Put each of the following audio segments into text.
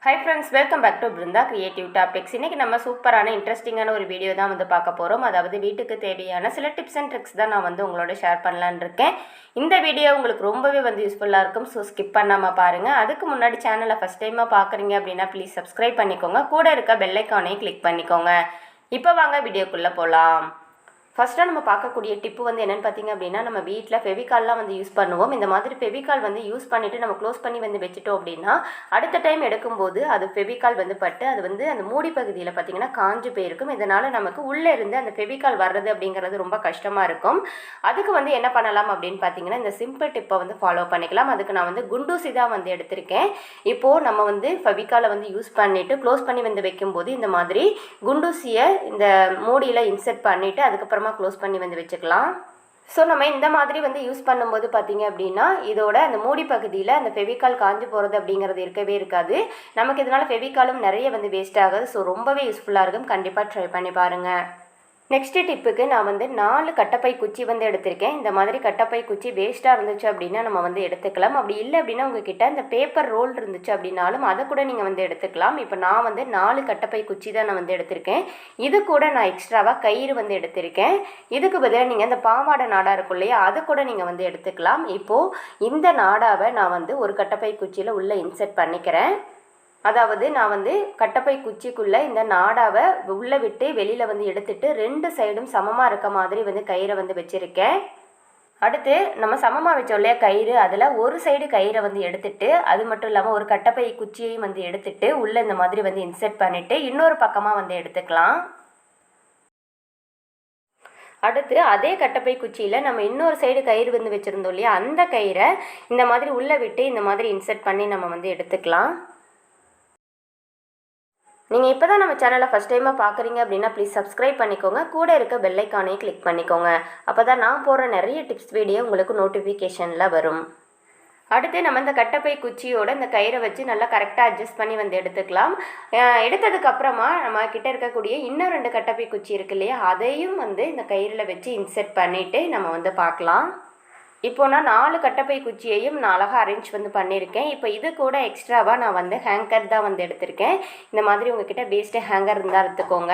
Hi friends, welcome back to Brinda creative topics. இன்றைக்கி நம்ம சூப்பரான இன்ட்ரெஸ்டிங்கான ஒரு வீடியோ தான் பார்க்க போகிறோம். அதாவது வீட்டுக்கு தேவையான சில டிப்ஸ் அண்ட் ட்ரிக்ஸ் தான் நான் உங்களோட ஷேர் பண்ணலான்னு இருக்கேன். இந்த வீடியோ உங்களுக்கு ரொம்பவே யூஸ்ஃபுல்லாக இருக்கும். ஸோ ஸ்கிப் பண்ணாமல் பாருங்கள். அதுக்கு முன்னாடி சேனலை ஃபஸ்ட் டைமாக பார்க்குறீங்க அப்படின்னா ப்ளீஸ் சப்ஸ்கிரைப் பண்ணிக்கோங்க. கூட இருக்க பெல் ஐக்கானையும் கிளிக் பண்ணிக்கோங்க. இப்போ வாங்க வீடியோக்குள்ளே போகலாம். ஃபஸ்ட்டாக நம்ம பார்க்கக்கூடிய டிப்பு என்னென்னு பார்த்தீங்க அப்படின்னா, நம்ம வீட்டில் ஃபெவிகால்லாம் யூஸ் பண்ணுவோம். இந்த மாதிரி ஃபெவிகால் யூஸ் பண்ணிவிட்டு நம்ம க்ளோஸ் பண்ணி வச்சுட்டோம் அப்படின்னா அடுத்த டைம் எடுக்கும்போது அது ஃபெவிகால் பட்டு அது அந்த மூடி பகுதியில் பார்த்திங்கன்னா காஞ்சு போயிருக்கும். இதனால் நமக்கு உள்ளே இருந்து அந்த ஃபெவிகால் வர்றது அப்படிங்கிறது ரொம்ப கஷ்டமாக இருக்கும். அதுக்கு என்ன பண்ணலாம் அப்படின்னு பார்த்தீங்கன்னா, இந்த சிம்பிள் டிப்பை ஃபாலோ பண்ணிக்கலாம். அதுக்கு நான் குண்டூசி தான் எடுத்திருக்கேன். இப்போது நம்ம ஃபெவிகாலை யூஸ் பண்ணிவிட்டு க்ளோஸ் பண்ணி வைக்கும்போது இந்த மாதிரி குண்டூசியை இந்த மூடியில் இன்செர்ட் பண்ணிவிட்டு அதுக்கப்புறமா க்ளோஸ் பண்ணி வச்சுக்கலாம். ஸோ நம்ம இந்த மாதிரி யூஸ் பண்ணும்போது பார்த்தீங்க அப்படின்னா இதோட அந்த மூடி பகுதியில் அந்த ஃபெவிகால் காஞ்சு போகிறது அப்படிங்கிறது இருக்கவே இருக்காது. நமக்கு இதனால் ஃபெவிகாலும் நிறைய வேஸ்ட் ஆகுது. ஸோ ரொம்பவே யூஸ்ஃபுல்லாக இருக்கும். கண்டிப்பாக ட்ரை பண்ணி பாருங்கள். நெக்ஸ்ட் டிப்புக்கு நான் 4 கட்டப்பை குச்சி எடுத்திருக்கேன். இந்த மாதிரி கட்டப்பை குச்சி வேஸ்ட்டாக இருந்துச்சு அப்படின்னா நம்ம எடுத்துக்கலாம். அப்படி இல்லை அப்படின்னா உங்ககிட்ட இந்த பேப்பர் ரோல் இருந்துச்சு அப்படின்னாலும் அதை கூட நீங்கள் எடுத்துக்கலாம். இப்போ நான் 4 கட்டப்பை குச்சி தான் நான் எடுத்திருக்கேன். இது கூட நான் எக்ஸ்ட்ராவாக கயிறு எடுத்திருக்கேன். இதுக்கு பதிலாக நீங்கள் இந்த பாவாடை நாடா இருக்கும் இல்லையா, அது கூட நீங்கள் எடுத்துக்கலாம். இப்போது இந்த நாடாவை நான் ஒரு கட்டப்பை குச்சியில் உள்ளே இன்செர்ட் பண்ணிக்கிறேன். அதாவது நான் கட்டப்பை குச்சிக்குள்ளே இந்த நாடாவை உள்ளே விட்டு வெளியில் எடுத்துட்டு 2 சைடும் சமமாக இருக்க மாதிரி கயிறை வச்சுருக்கேன். அடுத்து நம்ம சமமாக வச்சோம் இல்லையா கயிறு, அதில் ஒரு சைடு கயிறை எடுத்துட்டு அது மட்டும் இல்லாமல் ஒரு கட்டப்பை குச்சியையும் எடுத்துட்டு உள்ளே இந்த மாதிரி இன்செர்ட் பண்ணிவிட்டு இன்னொரு பக்கமாக எடுத்துக்கலாம். அடுத்து அதே கட்டப்பை குச்சியில் நம்ம இன்னொரு சைடு கயிறு வச்சுருந்தோம் இல்லையா, அந்த கயிறை இந்த மாதிரி உள்ளே விட்டு இந்த மாதிரி இன்செர்ட் பண்ணி நம்ம எடுத்துக்கலாம். நீங்கள் இப்போ தான் நம்ம சேனலை ஃபஸ்ட் டைமாக பார்க்குறீங்க அப்படின்னா ப்ளீஸ் சப்ஸ்கிரைப் பண்ணிக்கோங்க. கூட இருக்க பெல் ஐக்கானையும் கிளிக் பண்ணிக்கோங்க. அப்போ தான் நான் போடுற நிறைய டிப்ஸ் வீடியோ உங்களுக்கு நோட்டிஃபிகேஷனில் வரும். அடுத்து நம்ம இந்த கட்டப்பை குச்சியோட இந்த கயிறை வச்சு நல்லா கரெக்டாக அட்ஜஸ்ட் பண்ணி எடுத்துக்கலாம். எடுத்ததுக்கப்புறமா நம்ம கிட்ட இருக்கக்கூடிய இன்னும் 2 கட்டப்பை குச்சி இருக்கு இல்லையா, அதையும் இந்த கயிறில் வச்சு இன்செர்ட் பண்ணிவிட்டு நம்ம பார்க்கலாம். இப்போ நான் 4 கட்டப்பை குச்சியையும் நான் அழகாக அரேஞ்ச் பண்ணியிருக்கேன். இப்போ இது கூட எக்ஸ்ட்ராவாக நான் ஹேங்கர் தான் எடுத்திருக்கேன். இந்த மாதிரி உங்ககிட்ட பேஸ்ட்டு ஹேங்கர் இருந்தால் எடுத்துக்கோங்க.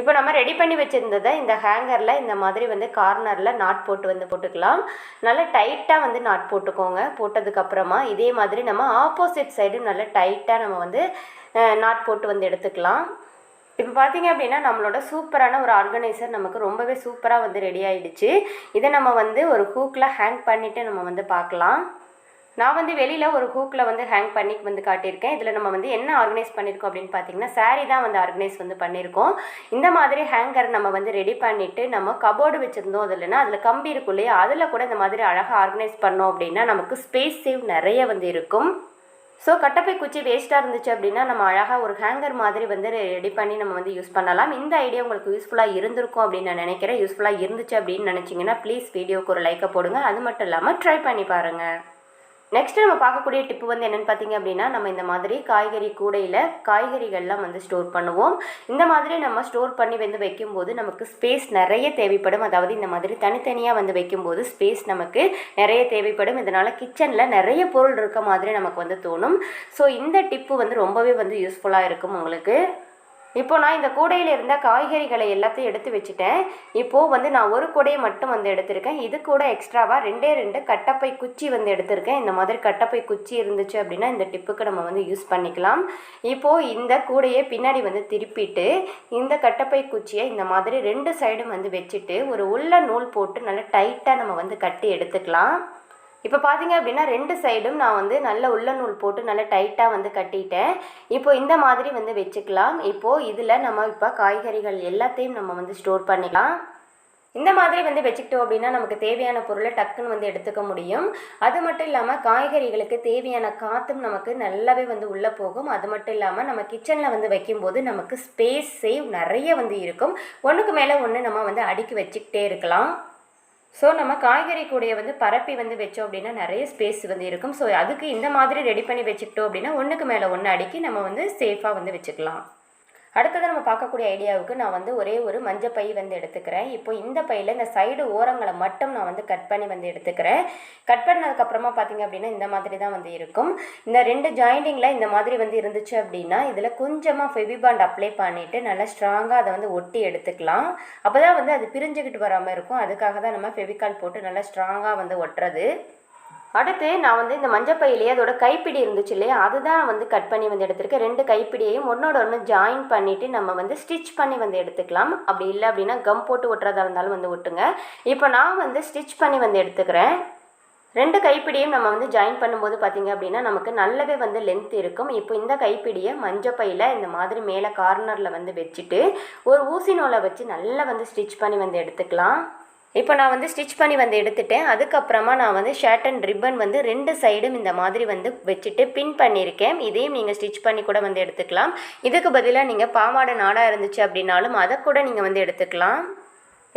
இப்போ நம்ம ரெடி பண்ணி வச்சுருந்ததை இந்த ஹேங்கரில் இந்த மாதிரி கார்னரில் நாட் போட்டு போட்டுக்கலாம். நல்லா டைட்டாக நாட் போட்டுக்கோங்க. போட்டதுக்கப்புறமா இதே மாதிரி நம்ம ஆப்போசிட் சைடு நல்லா டைட்டாக நம்ம நாட் போட்டு எடுத்துக்கலாம். இப்போ பார்த்தீங்க அப்படின்னா நம்மளோட சூப்பரான ஒரு ஆர்கனைசர் நமக்கு ரொம்பவே சூப்பராக ரெடி ஆகிடுச்சு. இதை நம்ம ஒரு ஹூக்கில் ஹேங் பண்ணிவிட்டு நம்ம பார்க்கலாம். நான் வெளியில் ஒரு ஹூக்கில் ஹேங் பண்ணி காட்டியிருக்கேன். இதில் நம்ம என்ன ஆர்கனைஸ் பண்ணியிருக்கோம் அப்படின்னு பார்த்தீங்கன்னா சாரீ தான் ஆர்கனைஸ் பண்ணியிருக்கோம். இந்த மாதிரி ஹேங்கர் நம்ம ரெடி பண்ணிவிட்டு நம்ம கபோர்டு வச்சுருந்தோம். அதில் கம்பி இருக்கும் இல்லையா, அதில் கூட இந்த மாதிரி அழகாக ஆர்கனைஸ் பண்ணோம் அப்படின்னா நமக்கு ஸ்பேஸ் சேவ் நிறைய இருக்கும். ஸோ கட்டப்பை குச்சி வேஸ்ட்டாக இருந்துச்சு அப்படின்னா நம்ம அழகாக ஒரு ஹேங்கர் மாதிரி ரெடி பண்ணி நம்ம யூஸ் பண்ணலாம். இந்த ஐடியா உங்களுக்கு யூஸ்ஃபுல்லாக இருந்திருக்கும் அப்படின்னு நான் நினைக்கிறேன். யூஸ்ஃபுல்லாக இருந்துச்சு அப்படின்னு நினச்சிங்கன்னா ப்ளீஸ் வீடியோக்கு ஒரு லைக்கை போடுங்க. அது மட்டும் இல்லாமல் ட்ரை பண்ணி பாருங்கள். நெக்ஸ்ட் நம்ம பார்க்கக்கூடிய டிப்பு என்னென்னு பார்த்தீங்க அப்படின்னா, நம்ம இந்த மாதிரி காய்கறி கூடையில் காய்கறிகள்லாம் ஸ்டோர் பண்ணுவோம். இந்த மாதிரி நம்ம ஸ்டோர் பண்ணி வைக்கும்போது நமக்கு ஸ்பேஸ் நிறைய தேவைப்படும். அதாவது இந்த மாதிரி தனித்தனியாக வைக்கும்போது ஸ்பேஸ் நமக்கு நிறைய தேவைப்படும். இதனால் கிச்சனில் நிறைய பொருள் இருக்க மாதிரி நமக்கு தோணும். ஸோ இந்த டிப்பு ரொம்பவே யூஸ்ஃபுல்லாக இருக்கும் உங்களுக்கு. இப்போ நான் இந்த கூடையில் இருந்த காய்கறிகளை எல்லாத்தையும் எடுத்து வச்சுட்டேன். இப்போது நான் ஒரு கூடையை மட்டும் எடுத்திருக்கேன். இது கூட எக்ஸ்ட்ராவாக 2 கட்டப்பை குச்சி எடுத்திருக்கேன். இந்த மாதிரி கட்டப்பை குச்சி இருந்துச்சு அப்படின்னா இந்த டிப்புக்கு நம்ம யூஸ் பண்ணிக்கலாம். இப்போது இந்த கூடையை பின்னாடி திருப்பிட்டு இந்த கட்டப்பை குச்சியை இந்த மாதிரி 2 சைடும் வச்சுட்டு ஒரு உள்ள நூல் போட்டு நல்லா டைட்டாக நம்ம கட்டி எடுத்துக்கலாம். இப்போ பார்த்தீங்க அப்படின்னா 2 சைடும் நான் நல்ல உள்ள நூல் போட்டு நல்லா டைட்டாக கட்டிட்டேன். இப்போது இந்த மாதிரி வச்சுக்கலாம். இப்போது இதில் நம்ம இப்போ காய்கறிகள் எல்லாத்தையும் நம்ம ஸ்டோர் பண்ணிக்கலாம். இந்த மாதிரி வச்சுக்கிட்டோம் அப்படின்னா நமக்கு தேவையான பொருளை டக்குன்னு எடுத்துக்க முடியும். அது மட்டும் இல்லாமல் காய்கறிகளுக்கு தேவையான காற்றும் நமக்கு நல்லாவே உள்ளே போகும். அது மட்டும் இல்லாமல் நம்ம கிச்சனில் வைக்கும்போது நமக்கு ஸ்பேஸ் சேவ் நிறைய இருக்கும். ஒன்றுக்கு மேலே ஒன்று நம்ம அடுக்கி வச்சுக்கிட்டே இருக்கலாம். ஸோ நம்ம காய்கறி கூடையை பரப்பி வச்சோம் அப்படின்னா நிறைய ஸ்பேஸ் இருக்கும். ஸோ அதுக்கு இந்த மாதிரி ரெடி பண்ணி வச்சுக்கிட்டோம் அப்படின்னா ஒன்றுக்கு மேலே ஒன்று அடுக்கி நம்ம சேஃபாக வச்சுக்கலாம். அடுத்தது நம்ம பார்க்கக்கூடிய ஐடியாவுக்கு நான் வந்து ஒரே ஒரு மஞ்சள் பை வந்து எடுத்துக்கிறேன். இப்போ இந்த பையில் இந்த சைடு ஓரங்களை மட்டும் நான் வந்து கட் பண்ணி வந்து எடுத்துக்கிறேன். கட் பண்ணதுக்கப்புறமா பார்த்தீங்க அப்படின்னா இந்த மாதிரி தான் வந்து இருக்கும். இந்த 2 ஜாயிண்டிங்கில் இந்த மாதிரி வந்து இருந்துச்சு அப்படின்னா இதில் கொஞ்சமாக ஃபெவிபாண்ட் அப்ளை பண்ணிவிட்டு நல்லா ஸ்ட்ராங்காக அதை வந்து ஒட்டி எடுத்துக்கலாம். அப்போ தான் வந்து அது பிரிஞ்சுக்கிட்டு வராமல் இருக்கும். அதுக்காக தான் நம்ம ஃபெவிகால் போட்டு நல்லா ஸ்ட்ராங்காக வந்து ஒட்டுறது. அடுத்து நான் வந்து இந்த மஞ்சள் பையிலேயே அதோட கைப்பிடி இருந்துச்சு இல்லையா, அதுதான் வந்து கட் பண்ணி வந்து எடுத்திருக்கேன். 2 கைப்பிடியையும் ஒன்றோட ஒன்று ஜாயின் பண்ணிவிட்டு நம்ம வந்து ஸ்டிச் பண்ணி வந்து எடுத்துக்கலாம். அப்படி இல்லை அப்படின்னா கம் போட்டு ஒட்டுறதா இருந்தாலும் வந்து ஒட்டுங்க. இப்போ நான் வந்து ஸ்டிச் பண்ணி வந்து எடுத்துக்கிறேன். 2 கைப்பிடியும் நம்ம வந்து ஜாயின் பண்ணும்போது பார்த்திங்க அப்படின்னா நமக்கு நல்லாவே வந்து லென்த் இருக்கும். இப்போ இந்த கைப்பிடியை மஞ்சள் பையில் இந்த மாதிரி மேலே கார்னரில் வந்து வச்சுட்டு ஒரு ஊசி நூலை வச்சு நல்லா வந்து ஸ்டிச் பண்ணி வந்து எடுத்துக்கலாம். இப்போ நான் வந்து ஸ்டிச் பண்ணி வந்து எடுத்துட்டேன். அதுக்கப்புறமா நான் வந்து ஷர்ட் அண்ட் ரிப்பன் வந்து 2 சைடும் இந்த மாதிரி வந்து வச்சுட்டு பின் பண்ணியிருக்கேன். இதையும் நீங்கள் ஸ்டிச் பண்ணி கூட வந்து எடுத்துக்கலாம். இதுக்கு பதிலாக நீங்கள் பாவாடை நாடாக இருந்துச்சு அப்படின்னாலும் அதை கூட நீங்கள் வந்து எடுத்துக்கலாம்.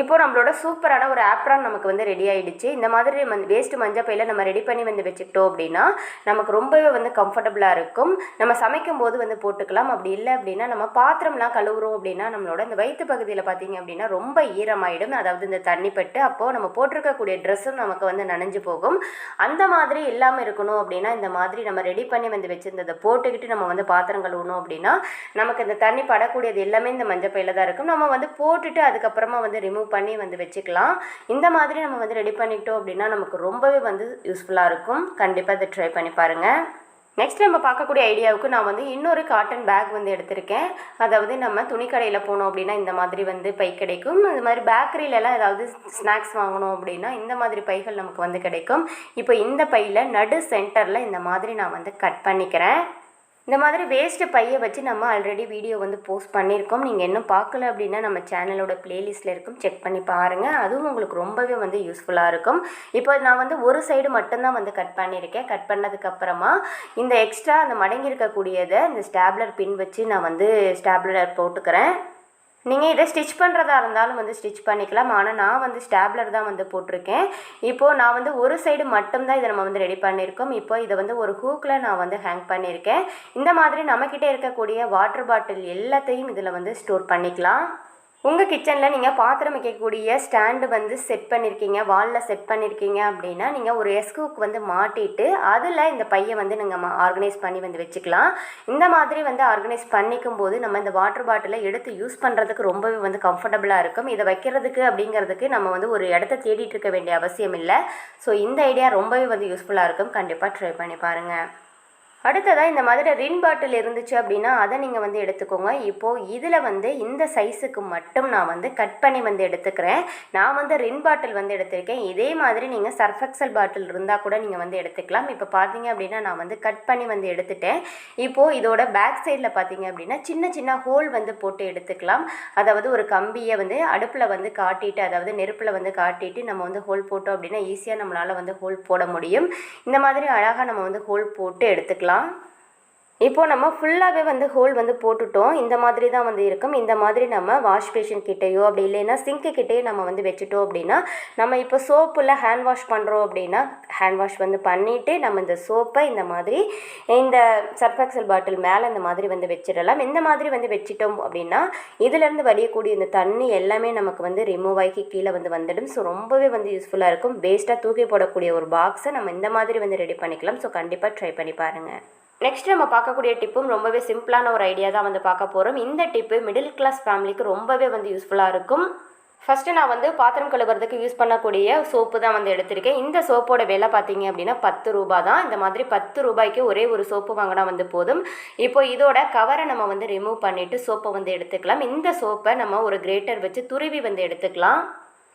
இப்போ நம்மளோட சூப்பரான ஒரு ஆப்ரான் நமக்கு வந்து ரெடி ஆகிடுச்சு. இந்த மாதிரி வேஸ்ட்டு மஞ்சள் பையில் நம்ம ரெடி பண்ணி வந்து வச்சுக்கிட்டோம் அப்படின்னா நமக்கு ரொம்பவே வந்து கம்ஃபர்டபுளாக இருக்கும். நம்ம சமைக்கும் போது வந்து போட்டுக்கலாம். அப்படி இல்லை அப்படின்னா நம்ம பாத்திரம்லாம் கழுவுறோம் அப்படின்னா நம்மளோட இந்த வயிற்று பகுதியில் பார்த்திங்க அப்படின்னா ரொம்ப ஈரமாயிடும். அதாவது இந்த தண்ணி பட்டு அப்போது நம்ம போட்டிருக்கக்கூடிய ட்ரெஸ்ஸும் நமக்கு வந்து நனைஞ்சு போகும். அந்த மாதிரி இல்லாமல் இருக்கணும் அப்படின்னா இந்த மாதிரி நம்ம ரெடி பண்ணி வந்து வச்சுருந்ததை போட்டுக்கிட்டு நம்ம வந்து பாத்திரம் கழுவணும் அப்படின்னா நமக்கு இந்த தண்ணி படக்கூடியது எல்லாமே இந்த மஞ்சள் பையில் தான் இருக்கும். நம்ம வந்து போட்டுட்டு அதுக்கப்புறமா வந்து ரிமூவ் பண்ணி வந்து வச்சுக்கலாம். இந்த மாதிரி நம்ம வந்து ரெடி பண்ணிக்கிட்டோம் அப்படின்னா நமக்கு ரொம்பவே வந்து யூஸ்ஃபுல்லாக இருக்கும். கண்டிப்பாக இதை ட்ரை பண்ணி பாருங்கள். நெக்ஸ்ட் நம்ம பார்க்கக்கூடிய ஐடியாவுக்கு நான் வந்து இன்னொரு காட்டன் பேக் வந்து எடுத்திருக்கேன். அதாவது நம்ம துணிக்கடையில் போனோம் அப்படின்னா இந்த மாதிரி வந்து பை கிடைக்கும். இந்த மாதிரி பேக்கரியிலலாம் ஏதாவது ஸ்நாக்ஸ் வாங்கணும் அப்படின்னா இந்த மாதிரி பைகள் நமக்கு வந்து கிடைக்கும். இப்போ இந்த பையில் நடு சென்டரில் இந்த மாதிரி நான் வந்து கட் பண்ணிக்கிறேன். இந்த மாதிரி வேஸ்ட்டு பையை வச்சு நம்ம ஆல்ரெடி வீடியோ வந்து போஸ்ட் பண்ணியிருக்கோம். நீங்கள் இன்னும் பார்க்கல அப்படின்னா நம்ம சேனலோட ப்ளேலிஸ்ட்டில் இருக்கும், செக் பண்ணி பாருங்கள். அதுவும் உங்களுக்கு ரொம்பவே வந்து யூஸ்ஃபுல்லாக இருக்கும். இப்போ நான் வந்து ஒரு சைடு மட்டும்தான் வந்து கட் பண்ணியிருக்கேன். கட் பண்ணதுக்கப்புறமா இந்த எக்ஸ்ட்ரா அந்த மடங்கி இருக்கக்கூடியதை இந்த ஸ்டாப்லர் பின் வச்சு நான் வந்து ஸ்டாப்லர் போட்டுக்கிறேன். நீங்கள் இதை ஸ்டிச் பண்ணுறதா இருந்தாலும் வந்து ஸ்டிச் பண்ணிக்கலாம். ஆனால் நான் வந்து ஸ்டாப்லர் தான் வந்து போட்டிருக்கேன். இப்போது நான் வந்து ஒரு சைடு மட்டும்தான் இதை நம்ம வந்து ரெடி பண்ணியிருக்கோம். இப்போ இதை வந்து ஒரு ஹூக்கில் நான் வந்து ஹேங் பண்ணியிருக்கேன். இந்த மாதிரி நம்மக்கிட்ட இருக்கக்கூடிய வாட்டர் பாட்டில் எல்லாத்தையும் இதில் வந்து ஸ்டோர் பண்ணிக்கலாம். உங்கள் கிச்சனில் நீங்கள் பாத்திரம் வைக்கக்கூடிய ஸ்டாண்டு வந்து செட் பண்ணியிருக்கீங்க, வாலில் செட் பண்ணியிருக்கீங்க அப்படின்னா நீங்கள் ஒரு எஸ்கூக் வந்து மாட்டிட்டு அதில் இந்த பையை வந்து நீங்கள் ஆர்கனைஸ் பண்ணி வந்து வச்சுக்கலாம். இந்த மாதிரி வந்து ஆர்கனைஸ் பண்ணிக்கும் போது நம்ம இந்த வாட்டர் பாட்டிலை எடுத்து யூஸ் பண்ணுறதுக்கு ரொம்பவே வந்து கம்ஃபர்டபுளாக இருக்கும். இதை வைக்கிறதுக்கு அப்படிங்கிறதுக்கு நம்ம வந்து ஒரு இடத்த தேடிட்டு இருக்க வேண்டிய அவசியம் இல்லை. ஸோ இந்த ஐடியா ரொம்பவே வந்து யூஸ்ஃபுல்லாக இருக்கும். கண்டிப்பாக ட்ரை பண்ணி பாருங்கள். அடுத்ததாக இந்த மாதிரி ரின் பாட்டில் இருந்துச்சு அப்படின்னா அதை நீங்கள் வந்து எடுத்துக்கோங்க. இப்போது இதில் வந்து இந்த சைஸுக்கு மட்டும் நான் வந்து கட் பண்ணி வந்து எடுத்துக்கிறேன். நான் வந்து ரின் பாட்டில் வந்து எடுத்திருக்கேன். இதே மாதிரி நீங்கள் சர்ஃப் எக்ஸல் பாட்டில் இருந்தால் கூட நீங்கள் வந்து எடுத்துக்கலாம். இப்போ பார்த்தீங்க அப்படின்னா நான் வந்து கட் பண்ணி வந்து எடுத்துட்டேன். இப்போது இதோட பேக் சைடில் பார்த்தீங்க அப்படின்னா சின்ன சின்ன ஹோல் வந்து போட்டு எடுத்துக்கலாம். அதாவது ஒரு கம்பியை வந்து அடுப்பில் வந்து காட்டிட்டு, அதாவது நெருப்பில் வந்து காட்டிட்டு நம்ம வந்து ஹோல் போட்டோம் அப்படின்னா ஈஸியாக நம்மளால் வந்து ஹோல் போட முடியும். இந்த மாதிரி அழகாக நம்ம வந்து ஹோல் போட்டு எடுத்துக்கலாம். இப்போது நம்ம ஃபுல்லாகவே வந்து ஹோல் வந்து போட்டுட்டோம். இந்த மாதிரி தான் வந்து இருக்கும். இந்த மாதிரி நம்ம வாஷ் பேஷன் கிட்டேயோ அப்படி இல்லைன்னா சிங்க்கு கிட்டேயோ நம்ம வந்து வச்சுட்டோம் அப்படின்னா நம்ம இப்போ சோப்பில் ஹேண்ட் வாஷ் பண்ணுறோம் அப்படின்னா ஹேண்ட் வாஷ் வந்து பண்ணிவிட்டு நம்ம இந்த சோப்பை இந்த மாதிரி இந்த சர்ஃப் எக்ஸல் பாட்டில் மேலே இந்த மாதிரி வந்து வச்சிடலாம். இந்த மாதிரி வந்து வச்சிட்டோம் அப்படின்னா இதிலேருந்து வடியக்கூடிய இந்த தண்ணி எல்லாமே நமக்கு வந்து ரிமூவ் ஆகி கீழே வந்து வந்துடும். ஸோ ரொம்பவே வந்து யூஸ்ஃபுல்லாக இருக்கும். வேஸ்ட்டாக தூக்கி போடக்கூடிய ஒரு பாக்ஸை நம்ம இந்த மாதிரி வந்து ரெடி பண்ணிக்கலாம். ஸோ கண்டிப்பாக ட்ரை பண்ணி பாருங்கள். நெக்ஸ்ட் நம்ம பார்க்கக்கூடிய டிப்பும் ரொம்பவே சிம்பிளான ஒரு ஐடியா தான் வந்து பார்க்க போகிறோம். இந்த டிப்பு மிடில் கிளாஸ் ஃபேமிலிக்கு ரொம்பவே வந்து யூஸ்ஃபுல்லாக இருக்கும். ஃபஸ்ட்டு நான் வந்து பாத்திரம் கழுவுறதுக்கு யூஸ் பண்ணக்கூடிய சோப்பு தான் வந்து எடுத்திருக்கேன். இந்த சோப்போட விலை பார்த்தீங்க அப்படின்னா 10 ரூபா தான். இந்த மாதிரி 10 ரூபாய்க்கு ஒரே ஒரு சோப்பு வாங்கினா வந்து போதும். இப்போ இதோட கவரை நம்ம வந்து ரிமூவ் பண்ணிவிட்டு சோப்பை வந்து எடுத்துக்கலாம். இந்த சோப்பை நம்ம ஒரு கிரேட்டர் வச்சு துருவி வந்து எடுத்துக்கலாம்.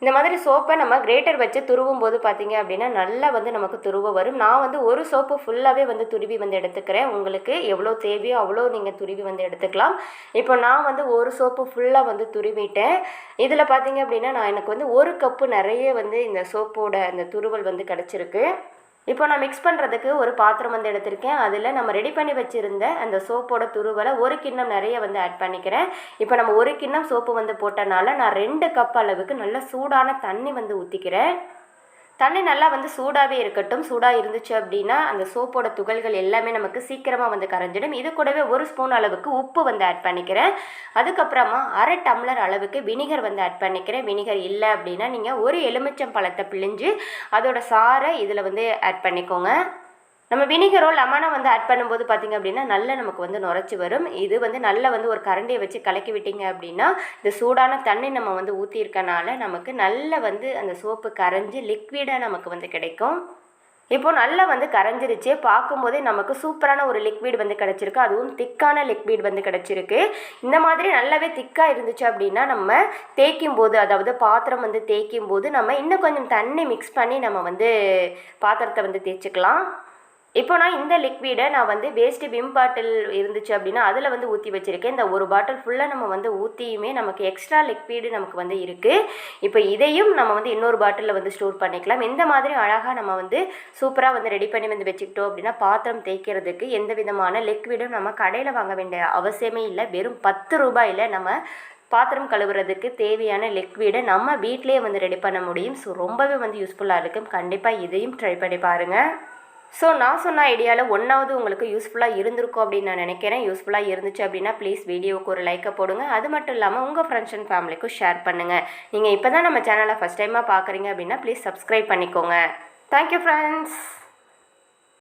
இந்த மாதிரி சோப்பை நம்ம கிரேட்டர் வச்சு துருவும் போது பார்த்தீங்க அப்படின்னா நல்லா வந்து நமக்கு துருவ வரும். நான் வந்து ஒரு சோப்பு ஃபுல்லாகவே வந்து துருவி வந்து எடுத்துக்கிறேன். உங்களுக்கு எவ்வளோ தேவையோ அவ்வளோ நீங்கள் துருவி வந்து எடுத்துக்கலாம். இப்போ நான் வந்து ஒரு சோப்பு ஃபுல்லாக வந்து துருவிட்டேன். இதில் பார்த்தீங்க அப்படின்னா நான் எனக்கு வந்து 1 கப்பு நிறைய வந்து இந்த சோப்போட அந்த துருவல் வந்து கிடச்சிருக்கு. இப்போ நான் மிக்ஸ் பண்ணுறதுக்கு ஒரு பாத்திரம் வந்து எடுத்திருக்கேன். அதில் நம்ம ரெடி பண்ணி வச்சுருந்த அந்த சோப்போட துருவலை 1 கிண்ணம் நிறைய வந்து ஆட் பண்ணிக்கிறேன். இப்போ நம்ம 1 கிண்ணம் சோப்பு வந்து போட்டனால நான் 2 கப் அளவுக்கு நல்ல சூடான தண்ணி வந்து ஊற்றிக்கிறேன். தண்ணி நல்லா வந்து சூடாகவே இருக்கட்டும். சூடாக இருந்துச்சு அப்படின்னா அந்த சோப்போட துகள்கள் எல்லாமே நமக்கு சீக்கிரமாக வந்து கரைஞ்சிடும். இது கூடவே 1 ஸ்பூன் அளவுக்கு உப்பு வந்து ஆட் பண்ணிக்கிறேன். அதுக்கப்புறமா 1/2 டம்ளர் அளவுக்கு வினிகர் வந்து ஆட் பண்ணிக்கிறேன். வினிகர் இல்லை அப்படின்னா நீங்கள் ஒரு எலுமிச்சம் பழத்தை பிழிஞ்சு அதோட சாறை இதில் வந்து ஆட் பண்ணிக்கோங்க. நம்ம வினிகரோ லெமனை வந்து ஆட் பண்ணும்போது பார்த்திங்க அப்படின்னா நல்லா நமக்கு வந்து நுரைச்சி வரும். இது வந்து நல்லா வந்து ஒரு கரண்டியை வச்சு கலக்கி விட்டிங்க அப்படின்னா இந்த சூடான தண்ணி நம்ம வந்து ஊற்றிருக்கனால நமக்கு நல்லா வந்து அந்த சோப்பு கரைஞ்சி லிக்விடாக நமக்கு வந்து கிடைக்கும். இப்போது நல்லா வந்து கரைஞ்சிருச்சு. பார்க்கும்போதே நமக்கு சூப்பரான ஒரு லிக்விட் வந்து கிடச்சிருக்கு. அதுவும் திக்கான லிக்விட் வந்து கிடச்சிருக்கு. இந்த மாதிரி நல்லாவே திக்காக இருந்துச்சு அப்படின்னா நம்ம தேய்க்கும் போது, அதாவது பாத்திரம் வந்து தேய்க்கும் போது நம்ம இன்னும் கொஞ்சம் தண்ணி மிக்ஸ் பண்ணி நம்ம வந்து பாத்திரத்தை வந்து தேய்ச்சிக்கலாம். இப்போ நான் இந்த லிக்விடை நான் வந்து வேஸ்ட்டு விம் பாட்டில் இருந்துச்சு அப்படின்னா அதில் வந்து ஊற்றி வச்சுருக்கேன். இந்த ஒரு பாட்டில் ஃபுல்லாக நம்ம வந்து ஊற்றியுமே நமக்கு எக்ஸ்ட்ரா லிக்விடு நமக்கு வந்து இருக்குது. இப்போ இதையும் நம்ம வந்து இன்னொரு பாட்டிலில் வந்து ஸ்டோர் பண்ணிக்கலாம். இந்த மாதிரி அழகாக நம்ம வந்து சூப்பராக வந்து ரெடி பண்ணி வந்து வச்சுக்கிட்டோம் அப்படின்னா பாத்திரம் தேய்க்கிறதுக்கு எந்த விதமான லிக்விடும் நம்ம கடையில் வாங்க வேண்டிய அவசியமே இல்லை. வெறும் 10 ரூபாயில் நம்ம பாத்திரம் கழுவுறதுக்கு தேவையான லிக்விடை நம்ம வீட்டிலேயே வந்து ரெடி பண்ண முடியும். ஸோ ரொம்பவே வந்து யூஸ்ஃபுல்லாக இருக்கும். கண்டிப்பாக இதையும் ட்ரை பண்ணி பாருங்கள். ஸோ நான் சொன்ன ஐடியாவில் ஒன்றாவது உங்களுக்கு யூஸ்ஃபுல்லாக இருந்திருக்கும் அப்படின்னு நான் நினைக்கிறேன். யூஸ்ஃபுல்லாக இருந்துச்சு அப்படின்னா ப்ளீஸ் வீடியோவுக்கு ஒரு லைக்கை போடுங்க. அது மட்டும் இல்லாமல் உங்கள் ஃப்ரெண்ட்ஸ் அண்ட் ஃபேமிலிக்கும் ஷேர் பண்ணுங்கள். நீங்கள் இப்போ தான் நம்ம சேனலை ஃபஸ்ட் டைமாக பார்க்குறீங்க அப்படின்னா ப்ளீஸ் சப்ஸ்கிரைப் பண்ணிக்கோங்க. Thank you friends.